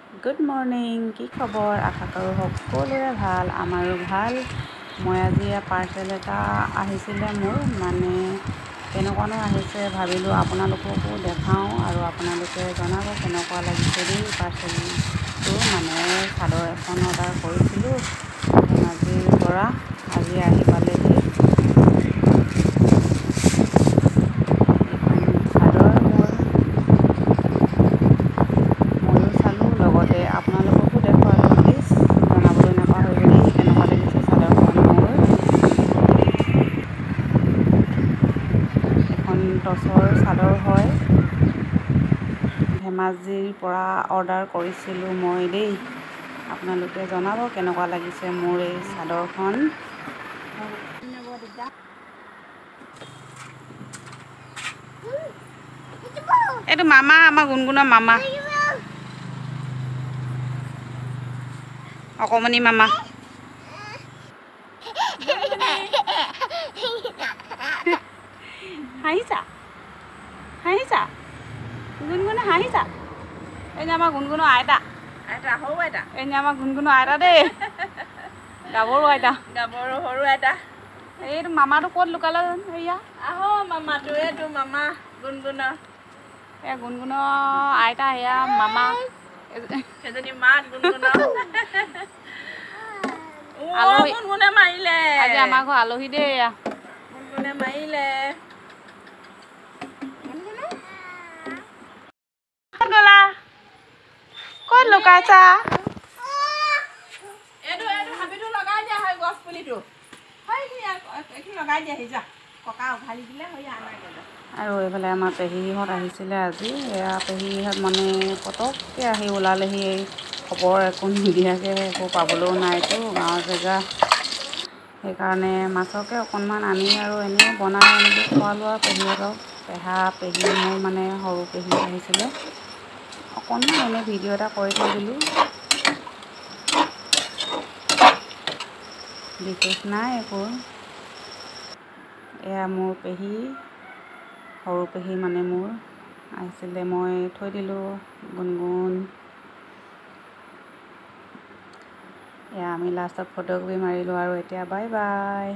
Good morning, কি খবৰ? আশা কৰোঁ সকলোৰে ভাল, আমাৰো ভাল। মই আজি পাৰ্চেল এটা আহিছিলে মোৰ, মানে কেনেকুৱানো আহিছে ভাবিলোঁ আপোনালোককো দেখাওঁ আৰু আপোনালোকে জনাব কেনেকুৱা লাগিছে দেই। পাৰ্চেলটো মানে চাদৰ এখন অৰ্ডাৰ কৰিছিলোঁ ধেমাজিৰ পৰা, আজি আহি পালেহি। লগতে আপোনালোককো দেখুৱালোঁ, প্লিজ জনাবলৈ নাপাহৰিব দেই কেনেকুৱা লাগিছে চাদৰখন মোৰ। এখন টচৰ চাদৰ হয়, ধেমাজিৰ পৰা অৰ্ডাৰ কৰিছিলোঁ মই দেই। আপোনালোকে জনাব কেনেকুৱা লাগিছে মোৰ এই চাদৰখন। এইটো মামা, আমাৰ গুণগুণৰ মামা, অকণমানি মামা। হাঁহিছা হাঁহিছা গুণগুণে হাঁহিছা। এই যে আমাৰ গুণগুণৰ আইতা, সৰু আইতা, এই যে আমাৰ গুণগুণৰ আইতা দেই, গাভৰু আইতা, সৰু আইতা। এইটো মামাটো ক'ত লুকালে সেয়া? আহো মামাটো, এইটো মামা গুণগুণৰ, এই গুণগুণৰ আইতা, সেয়া মামা, সেইজনী মাক গুণগুণৰ। আলহী গুণগুণে মাৰিলে, আজি আমাৰ ঘৰ আলহী দেই, গুণগুণে মাৰিলে। ক'ত গ'লা? ক'ত লুকাইছা? এইটো হাবিটো লগাই দিয়া হয়, গছ পুলিটো লগাই দিয়াহি যা, ককা উঘালি দিলে হৈ আনাই। আৰু এইফালে আমাৰ পেহীহঁত আহিছিলে আজি। এয়া পেহীহঁত মানে পটককৈ আহি ওলালেহি, খবৰ একো নিদিয়াকৈ, একো পাবলৈও নাইতো গাঁৱৰ জেগা। সেইকাৰণে মাছকে অকণমান আনি আৰু এনেই বনাই এনেকৈ খোৱালোঁ আৰু পেহীহঁতক। পেহী মোৰ মানে সৰু পেহী আহিছিলে, অকণমান এনেই ভিডিঅ' এটা কৰি থৈ দিলোঁ, বিশেষ নাই একো। এয়া মোৰ পেহী, সৰু পেহী মানে মোৰ আহিছিলে, মই থৈ দিলোঁ গুণগুণ। এয়া আমি লাষ্টত ফটোকপি মাৰিলোঁ আৰু এতিয়া বাই বাই।